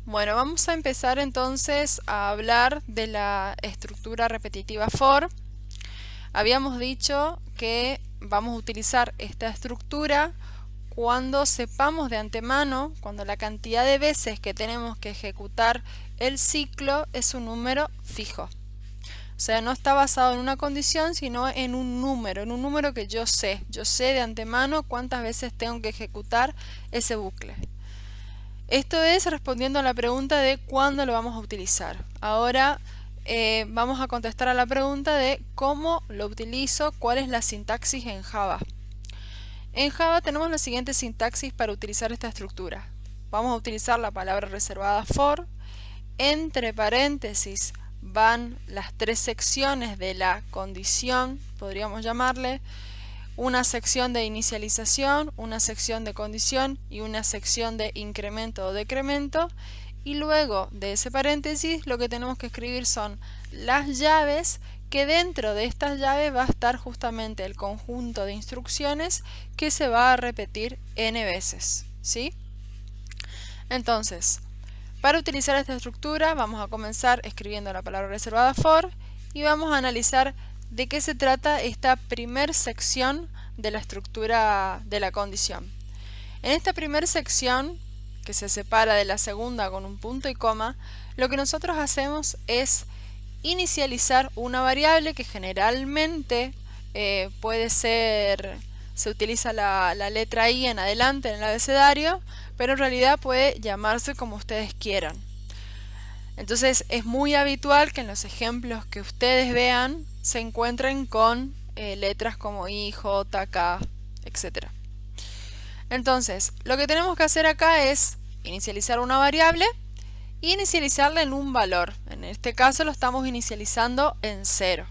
Bueno, vamos a empezar entonces a hablar de la estructura repetitiva for. Habíamos dicho que vamos a utilizar esta estructura cuando sepamos de antemano, cuando la cantidad de veces que tenemos que ejecutar el ciclo es un número fijo. O sea, no está basado en una condición, sino en un número que yo sé. Yo sé de antemano cuántas veces tengo que ejecutar ese bucle. Esto es respondiendo a la pregunta de cuándo lo vamos a utilizar. Ahora vamos a contestar a la pregunta de cómo lo utilizo, cuál es la sintaxis en Java. En Java tenemos la siguiente sintaxis para utilizar esta estructura. Vamos a utilizar la palabra reservada for, entre paréntesis van las tres secciones de la condición, podríamos llamarle, una sección de inicialización, una sección de condición y una sección de incremento o decremento, y luego de ese paréntesis lo que tenemos que escribir son las llaves, que dentro de estas llaves va a estar justamente el conjunto de instrucciones que se va a repetir n veces, ¿sí? Entonces, para utilizar esta estructura vamos a comenzar escribiendo la palabra reservada for y vamos a analizar de qué se trata esta primer sección de la estructura de la condición. En esta primera sección, que se separa de la segunda con un punto y coma, lo que nosotros hacemos es inicializar una variable que generalmente puede ser, se utiliza la letra I en adelante en el abecedario, pero en realidad puede llamarse como ustedes quieran. Entonces es muy habitual que en los ejemplos que ustedes vean se encuentren con letras como I, J, K, etc. Entonces, lo que tenemos que hacer acá es inicializar una variable e inicializarla en un valor. En este caso lo estamos inicializando en 0.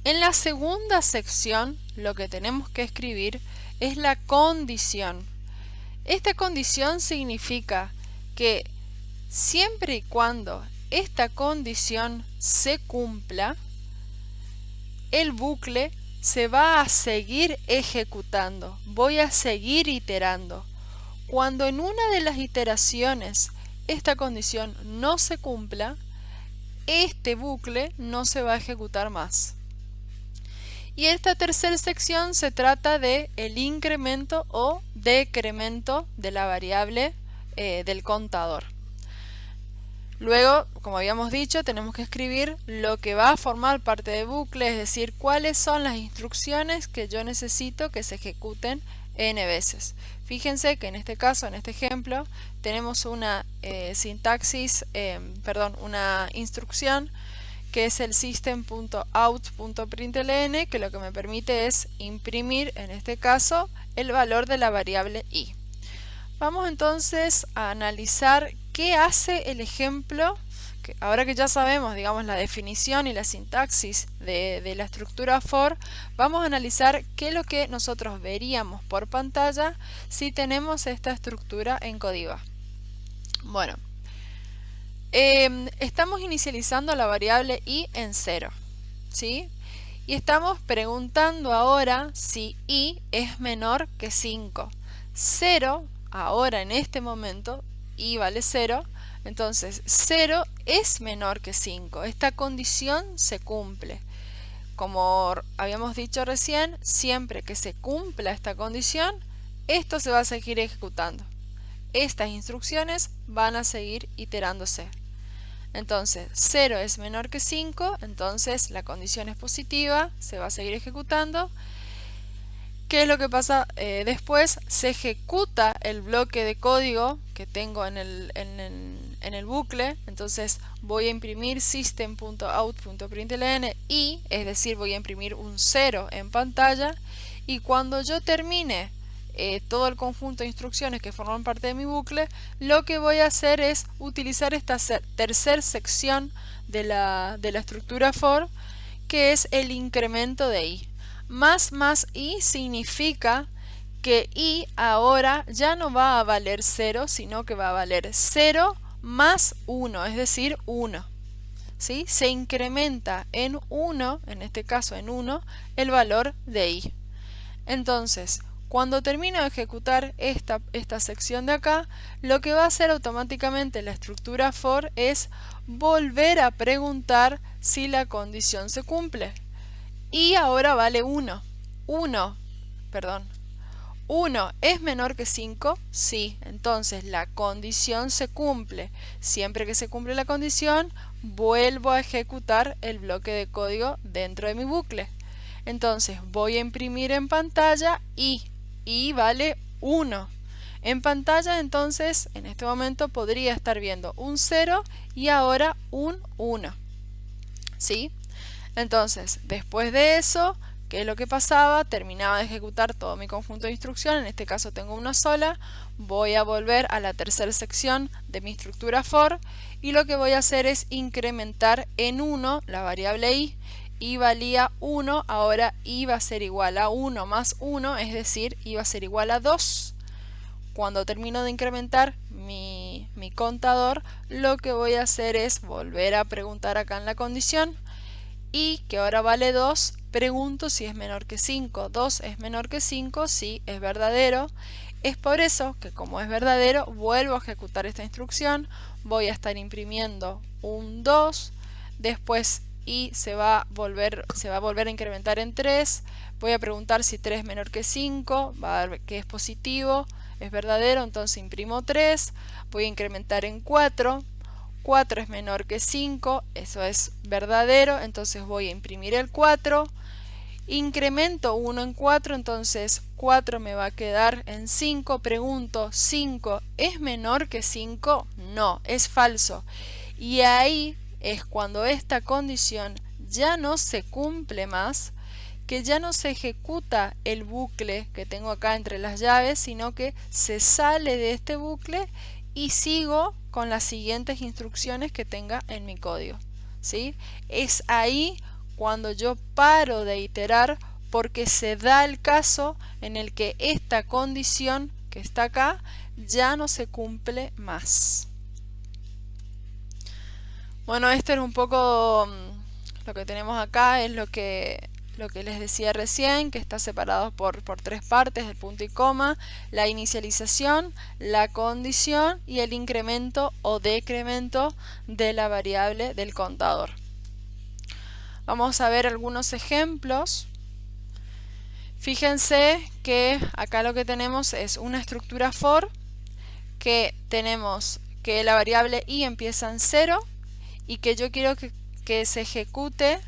En la segunda sección lo que tenemos que escribir es la condición. Esta condición significa que siempre y cuando esta condición se cumpla, el bucle se va a seguir ejecutando, voy a seguir iterando. Cuando en una de las iteraciones esta condición no se cumpla, este bucle no se va a ejecutar más. Y esta tercera sección se trata de el incremento o decremento de la variable del contador. Luego, como habíamos dicho, tenemos que escribir lo que va a formar parte del bucle, es decir, cuáles son las instrucciones que yo necesito que se ejecuten n veces. Fíjense que en este caso, en este ejemplo, tenemos una una instrucción que es el system.out.println, que lo que me permite es imprimir, en este caso, el valor de la variable i. Vamos entonces a analizar qué hace el ejemplo, que ahora que ya sabemos, digamos, la definición y la sintaxis de la estructura for, vamos a analizar qué es lo que nosotros veríamos por pantalla si tenemos esta estructura en Codiva. Bueno, estamos inicializando la variable i en 0, ¿sí? Y estamos preguntando ahora si i es menor que 5. 0, ahora en este momento, i vale 0, entonces 0 es menor que 5. Esta condición se cumple. Como habíamos dicho recién, siempre que se cumpla esta condición, esto se va a seguir ejecutando. Estas instrucciones van a seguir iterándose. Entonces 0 es menor que 5, entonces la condición es positiva, se va a seguir ejecutando. ¿Qué es lo que pasa después? Se ejecuta el bloque de código que tengo en el bucle, entonces voy a imprimir system.out.println y, es decir, voy a imprimir un 0 en pantalla, y cuando yo termine todo el conjunto de instrucciones que forman parte de mi bucle, lo que voy a hacer es utilizar esta tercera sección de la estructura for, que es el incremento de i. Más i significa que i ahora ya no va a valer 0, sino que va a valer 0 más 1, es decir, 1. ¿Sí? Se incrementa en 1, en este caso en 1, el valor de i. Entonces, Cuando termino de ejecutar esta sección de acá, lo que va a hacer automáticamente la estructura for es volver a preguntar si la condición se cumple. Y ahora vale 1. 1 es menor que 5, sí, entonces la condición se cumple. Siempre que se cumple la condición, vuelvo a ejecutar el bloque de código dentro de mi bucle. Entonces voy a imprimir en pantalla y vale 1. En pantalla entonces en este momento podría estar viendo un 0 y ahora un 1. ¿Sí? Entonces después de eso, ¿qué es lo que pasaba? Terminaba de ejecutar todo mi conjunto de instrucciones, en este caso tengo una sola, voy a volver a la tercera sección de mi estructura for y lo que voy a hacer es incrementar en 1 la variable i valía 1, ahora i va a ser igual a 1 más 1, es decir, i va a ser igual a 2. Cuando termino de incrementar mi contador, lo que voy a hacer es volver a preguntar acá en la condición y que ahora vale 2, pregunto si es menor que 5. 2 es menor que 5, sí, es verdadero. Es por eso que como es verdadero, vuelvo a ejecutar esta instrucción, voy a estar imprimiendo un 2, después y se va a volver a incrementar en 3, voy a preguntar si 3 es menor que 5, va a ver que es positivo, es verdadero, entonces imprimo 3, voy a incrementar en 4, 4 es menor que 5, eso es verdadero, entonces voy a imprimir el 4, incremento 1 en 4, entonces 4 me va a quedar en 5, pregunto, ¿5 es menor que 5? No, es falso. Y ahí es cuando esta condición ya no se cumple más, que ya no se ejecuta el bucle que tengo acá entre las llaves, sino que se sale de este bucle y sigo con las siguientes instrucciones que tenga en mi código, ¿sí? Es ahí cuando yo paro de iterar porque se da el caso en el que esta condición que está acá ya no se cumple más. Bueno, esto es un poco lo que tenemos acá, es lo que les decía recién, que está separado por 3 partes, el punto y coma, la inicialización, la condición y el incremento o decremento de la variable del contador. Vamos a ver algunos ejemplos. Fíjense que acá lo que tenemos es una estructura for, que tenemos que la variable i empieza en 0 y que yo quiero que se ejecute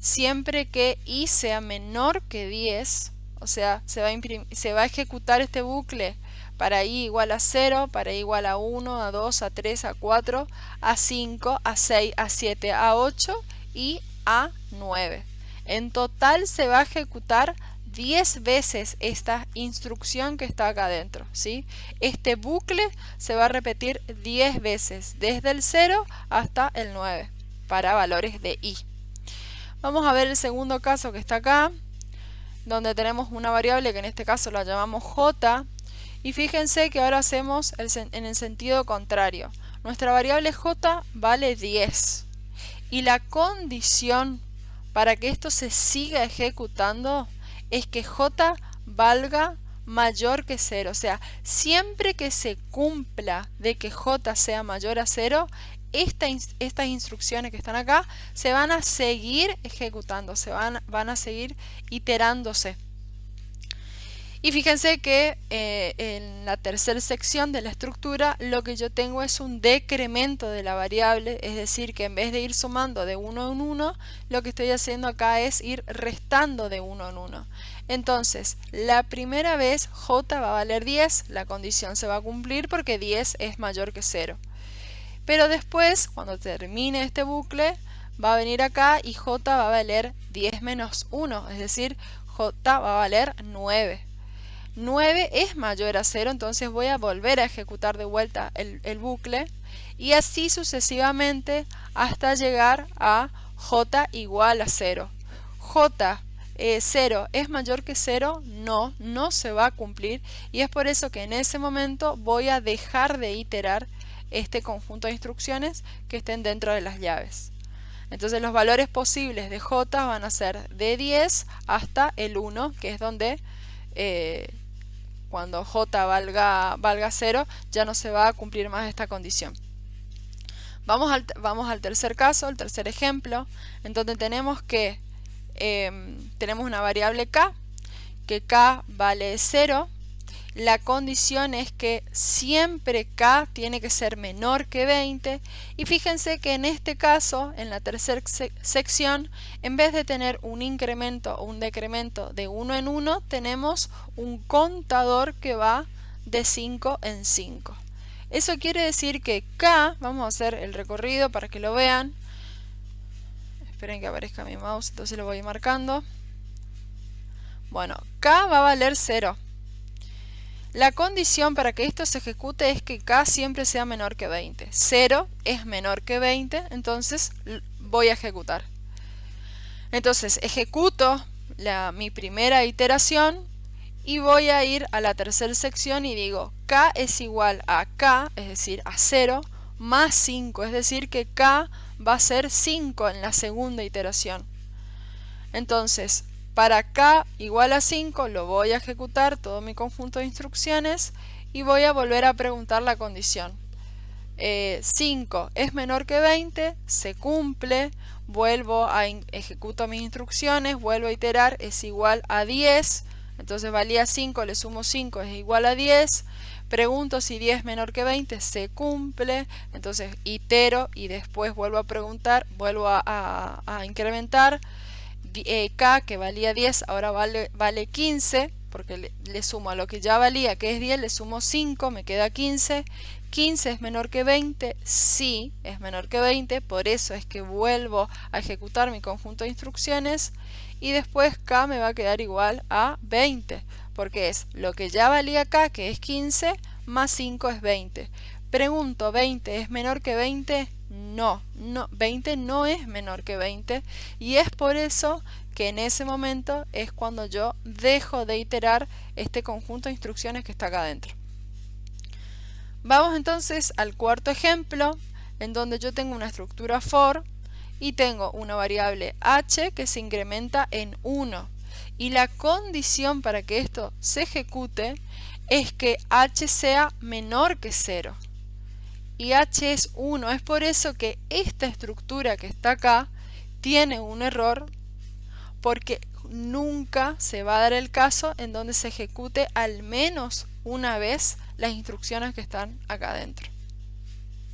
siempre que i sea menor que 10, o sea, se va a ejecutar este bucle para i igual a 0, para i igual a 1, a 2, a 3, a 4, a 5, a 6, a 7, a 8 y a 9. En total se va a ejecutar 10 veces esta instrucción que está acá adentro, ¿sí? Este bucle se va a repetir 10 veces, desde el 0 hasta el 9, para valores de i. Vamos a ver el segundo caso que está acá, donde tenemos una variable que en este caso la llamamos j, y fíjense que ahora hacemos en el sentido contrario. Nuestra variable j vale 10, y la condición para que esto se siga ejecutando es que j valga mayor que 0, o sea, siempre que se cumpla de que j sea mayor a 0, estas instrucciones que están acá se van a seguir ejecutando, van a seguir iterándose. Y fíjense que en la tercera sección de la estructura lo que yo tengo es un decremento de la variable, es decir, que en vez de ir sumando de 1 en 1, lo que estoy haciendo acá es ir restando de 1 en 1. Entonces, la primera vez j va a valer 10, la condición se va a cumplir porque 10 es mayor que 0. Pero después, cuando termine este bucle, va a venir acá y j va a valer 10 menos 1, es decir, j va a valer 9. 9 es mayor a 0, entonces voy a volver a ejecutar de vuelta el bucle y así sucesivamente hasta llegar a j igual a 0. j 0 es mayor que 0, no se va a cumplir y es por eso que en ese momento voy a dejar de iterar este conjunto de instrucciones que estén dentro de las llaves. Entonces los valores posibles de j van a ser de 10 hasta el 1, que es donde cuando j valga 0, ya no se va a cumplir más esta condición. Vamos al tercer caso, el tercer ejemplo, en donde tenemos que tenemos una variable k, que k vale 0. La condición es que siempre k tiene que ser menor que 20, y fíjense que en este caso, en la tercera sección, en vez de tener un incremento o un decremento de 1 en 1, tenemos un contador que va de 5 en 5. Eso quiere decir que k, vamos a hacer el recorrido para que lo vean. Esperen que aparezca mi mouse, entonces lo voy marcando. Bueno, k va a valer 0. La condición para que esto se ejecute es que k siempre sea menor que 20. 0 es menor que 20, entonces voy a ejecutar. Entonces ejecuto mi primera iteración y voy a ir a la tercera sección y digo k es igual a k, es decir, a 0, más 5, es decir que k va a ser 5 en la segunda iteración. Entonces, para k igual a 5 lo voy a ejecutar todo mi conjunto de instrucciones y voy a volver a preguntar la condición. 5 es menor que 20, se cumple, ejecuto mis instrucciones, vuelvo a iterar, es igual a 10, entonces valía 5, le sumo 5, es igual a 10, pregunto si 10 es menor que 20, se cumple, entonces itero y después vuelvo a preguntar, vuelvo a incrementar. K, que valía 10, ahora vale 15, porque le sumo a lo que ya valía, que es 10, le sumo 5, me queda 15. 15 es menor que 20, sí, es menor que 20, por eso es que vuelvo a ejecutar mi conjunto de instrucciones y después K me va a quedar igual a 20, porque es lo que ya valía K, que es 15, más 5 es 20. Pregunto, ¿20 es menor que 20? No, 20 no es menor que 20 y es por eso que en ese momento es cuando yo dejo de iterar este conjunto de instrucciones que está acá adentro. Vamos entonces al cuarto ejemplo, en donde yo tengo una estructura for y tengo una variable h que se incrementa en 1. Y la condición para que esto se ejecute es que h sea menor que 0. Y h es 1. Es por eso que esta estructura que está acá tiene un error, porque nunca se va a dar el caso en donde se ejecute al menos una vez las instrucciones que están acá adentro.